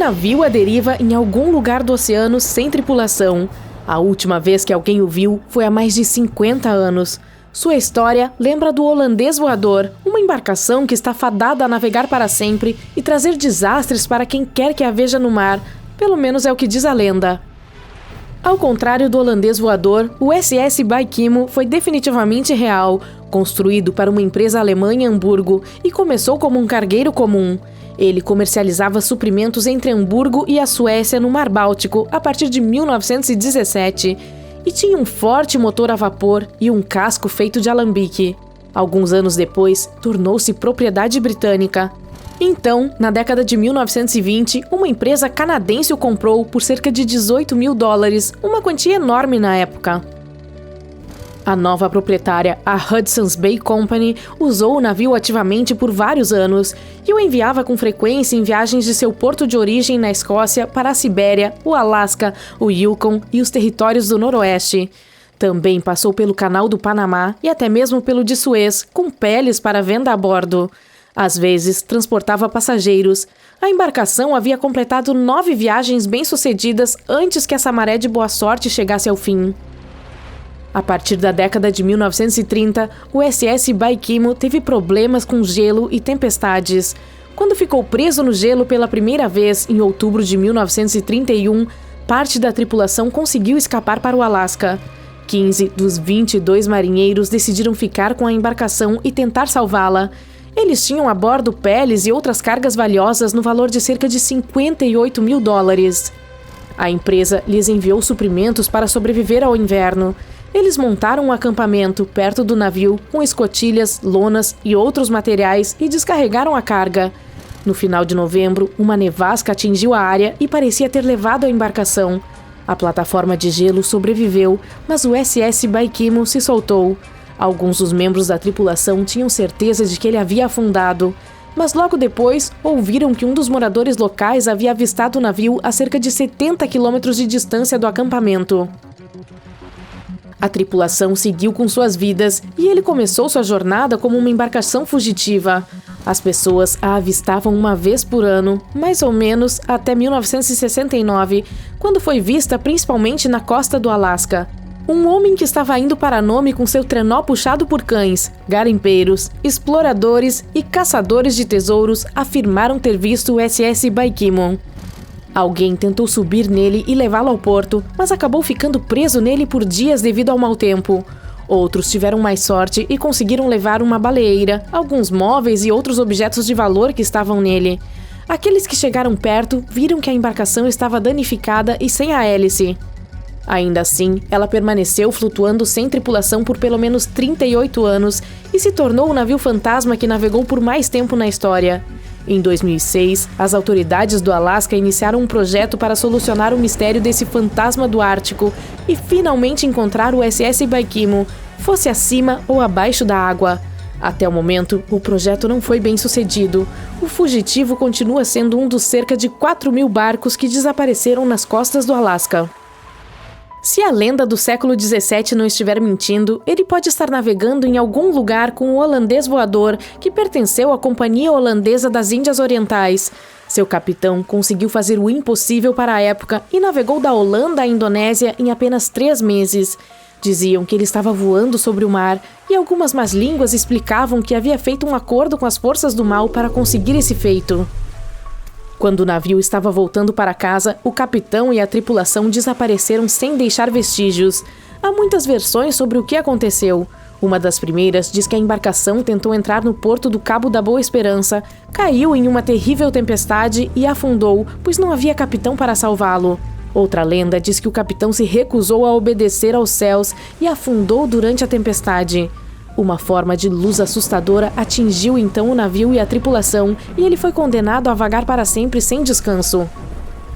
navio à deriva em algum lugar do oceano sem tripulação. A última vez que alguém o viu foi há mais de 50 anos. Sua história lembra do Holandês Voador, uma embarcação que está fadada a navegar para sempre e trazer desastres para quem quer que a veja no mar, pelo menos é o que diz a lenda. Ao contrário do Holandês Voador, o SS Baikimo foi definitivamente real, construído para uma empresa alemã em Hamburgo e começou como um cargueiro comum. Ele comercializava suprimentos entre Hamburgo e a Suécia no Mar Báltico a partir de 1917 e tinha um forte motor a vapor e um casco feito de alambique. Alguns anos depois, tornou-se propriedade britânica. Então, na década de 1920, uma empresa canadense o comprou por cerca de $18 mil, uma quantia enorme na época. A nova proprietária, a Hudson's Bay Company, usou o navio ativamente por vários anos e o enviava com frequência em viagens de seu porto de origem na Escócia para a Sibéria, o Alasca, o Yukon e os territórios do Noroeste. Também passou pelo Canal do Panamá e até mesmo pelo de Suez, com peles para venda a bordo. Às vezes, transportava passageiros. A embarcação havia completado 9 viagens bem-sucedidas antes que essa maré de boa sorte chegasse ao fim. A partir da década de 1930, o SS Baikimo teve problemas com gelo e tempestades. Quando ficou preso no gelo pela primeira vez, em outubro de 1931, parte da tripulação conseguiu escapar para o Alasca. 15 dos 22 marinheiros decidiram ficar com a embarcação e tentar salvá-la. Eles tinham a bordo peles e outras cargas valiosas no valor de cerca de $58 mil. A empresa lhes enviou suprimentos para sobreviver ao inverno. Eles montaram um acampamento perto do navio com escotilhas, lonas e outros materiais e descarregaram a carga. No final de novembro, uma nevasca atingiu a área e parecia ter levado a embarcação. A plataforma de gelo sobreviveu, mas o SS Baikimo se soltou. Alguns dos membros da tripulação tinham certeza de que ele havia afundado, mas logo depois ouviram que um dos moradores locais havia avistado o navio a cerca de 70 quilômetros de distância do acampamento. A tripulação seguiu com suas vidas e ele começou sua jornada como uma embarcação fugitiva. As pessoas a avistavam uma vez por ano, mais ou menos até 1969, quando foi vista principalmente na costa do Alasca. Um homem que estava indo para Nome com seu trenó puxado por cães, garimpeiros, exploradores e caçadores de tesouros afirmaram ter visto o SS Baikimo. Alguém tentou subir nele e levá-lo ao porto, mas acabou ficando preso nele por dias devido ao mau tempo. Outros tiveram mais sorte e conseguiram levar uma baleeira, alguns móveis e outros objetos de valor que estavam nele. Aqueles que chegaram perto viram que a embarcação estava danificada e sem a hélice. Ainda assim, ela permaneceu flutuando sem tripulação por pelo menos 38 anos e se tornou o navio fantasma que navegou por mais tempo na história. Em 2006, as autoridades do Alasca iniciaram um projeto para solucionar o mistério desse fantasma do Ártico e finalmente encontrar o SS Baikimo, fosse acima ou abaixo da água. Até o momento, o projeto não foi bem sucedido. O fugitivo continua sendo um dos cerca de 4 mil barcos que desapareceram nas costas do Alasca. Se a lenda do século XVII não estiver mentindo, ele pode estar navegando em algum lugar com o Holandês Voador, que pertenceu à Companhia Holandesa das Índias Orientais. Seu capitão conseguiu fazer o impossível para a época e navegou da Holanda à Indonésia em apenas 3 meses. Diziam que ele estava voando sobre o mar, e algumas más línguas explicavam que havia feito um acordo com as forças do mal para conseguir esse feito. Quando o navio estava voltando para casa, o capitão e a tripulação desapareceram sem deixar vestígios. Há muitas versões sobre o que aconteceu. Uma das primeiras diz que a embarcação tentou entrar no porto do Cabo da Boa Esperança, caiu em uma terrível tempestade e afundou, pois não havia capitão para salvá-lo. Outra lenda diz que o capitão se recusou a obedecer aos céus e afundou durante a tempestade. Uma forma de luz assustadora atingiu então o navio e a tripulação, e ele foi condenado a vagar para sempre sem descanso.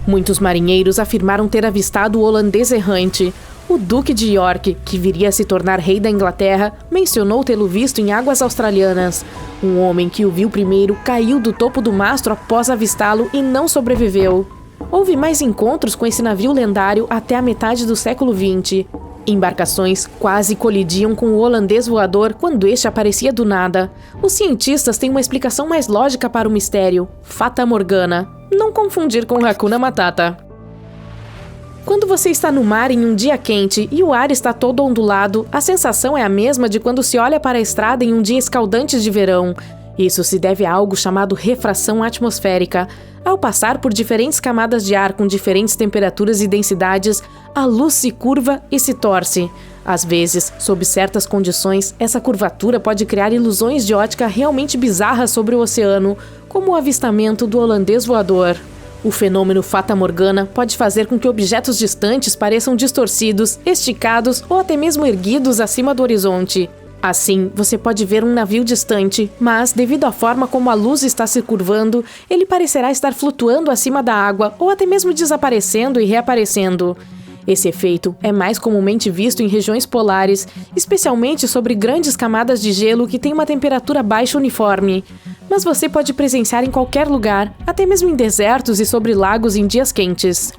Muitos marinheiros afirmaram ter avistado o holandês errante. O Duque de York, que viria a se tornar rei da Inglaterra, mencionou tê-lo visto em águas australianas. Um homem que o viu primeiro caiu do topo do mastro após avistá-lo e não sobreviveu. Houve mais encontros com esse navio lendário até a metade do século XX. Embarcações quase colidiam com o holandês voador quando este aparecia do nada. Os cientistas têm uma explicação mais lógica para o mistério: Fata Morgana. Não confundir com Hakuna Matata. Quando você está no mar em um dia quente e o ar está todo ondulado, a sensação é a mesma de quando se olha para a estrada em um dia escaldante de verão. Isso se deve a algo chamado refração atmosférica. Ao passar por diferentes camadas de ar com diferentes temperaturas e densidades, a luz se curva e se torce. Às vezes, sob certas condições, essa curvatura pode criar ilusões de ótica realmente bizarras sobre o oceano, como o avistamento do holandês voador. O fenômeno Fata Morgana pode fazer com que objetos distantes pareçam distorcidos, esticados ou até mesmo erguidos acima do horizonte. Assim, você pode ver um navio distante, mas, devido à forma como a luz está se curvando, ele parecerá estar flutuando acima da água ou até mesmo desaparecendo e reaparecendo. Esse efeito é mais comumente visto em regiões polares, especialmente sobre grandes camadas de gelo que têm uma temperatura baixa uniforme. Mas você pode presenciar em qualquer lugar, até mesmo em desertos e sobre lagos em dias quentes.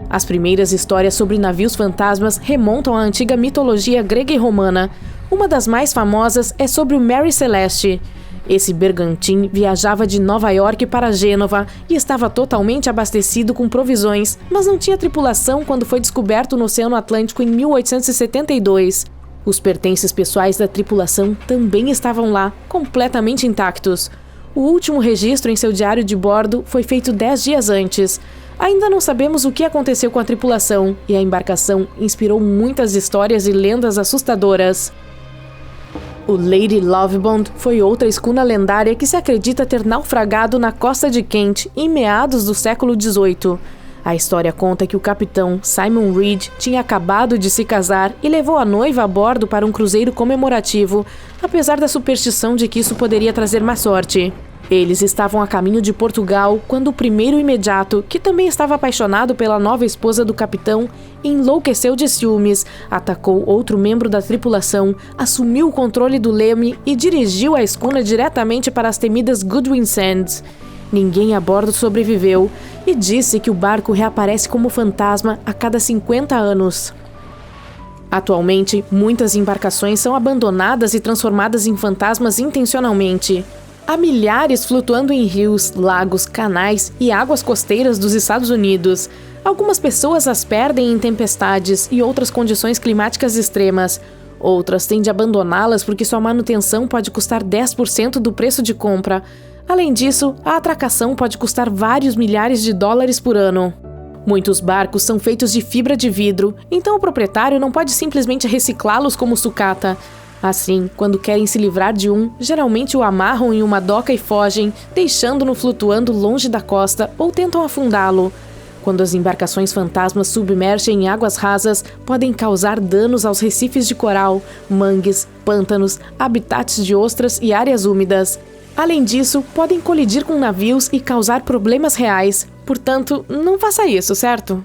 As primeiras histórias sobre navios fantasmas remontam à antiga mitologia grega e romana. Uma das mais famosas é sobre o Mary Celeste. Esse bergantim viajava de Nova York para Gênova e estava totalmente abastecido com provisões, mas não tinha tripulação quando foi descoberto no Oceano Atlântico em 1872. Os pertences pessoais da tripulação também estavam lá, completamente intactos. O último registro em seu diário de bordo foi feito 10 dias antes. Ainda não sabemos o que aconteceu com a tripulação, e a embarcação inspirou muitas histórias e lendas assustadoras. O Lady Lovebond foi outra escuna lendária que se acredita ter naufragado na costa de Kent em meados do século XVIII. A história conta que o capitão Simon Reed tinha acabado de se casar e levou a noiva a bordo para um cruzeiro comemorativo, apesar da superstição de que isso poderia trazer má sorte. Eles estavam a caminho de Portugal quando o primeiro imediato, que também estava apaixonado pela nova esposa do capitão, enlouqueceu de ciúmes, atacou outro membro da tripulação, assumiu o controle do leme e dirigiu a escuna diretamente para as temidas Goodwin Sands. Ninguém a bordo sobreviveu e disse que o barco reaparece como fantasma a cada 50 anos. Atualmente, muitas embarcações são abandonadas e transformadas em fantasmas intencionalmente. Há milhares flutuando em rios, lagos, canais e águas costeiras dos Estados Unidos. Algumas pessoas as perdem em tempestades e outras condições climáticas extremas. Outras têm de abandoná-las porque sua manutenção pode custar 10% do preço de compra. Além disso, a atracação pode custar vários milhares de dólares por ano. Muitos barcos são feitos de fibra de vidro, então o proprietário não pode simplesmente reciclá-los como sucata. Assim, quando querem se livrar de um, geralmente o amarram em uma doca e fogem, deixando-no flutuando longe da costa ou tentam afundá-lo. Quando as embarcações fantasmas submergem em águas rasas, podem causar danos aos recifes de coral, mangues, pântanos, habitats de ostras e áreas úmidas. Além disso, podem colidir com navios e causar problemas reais. Portanto, não faça isso, certo?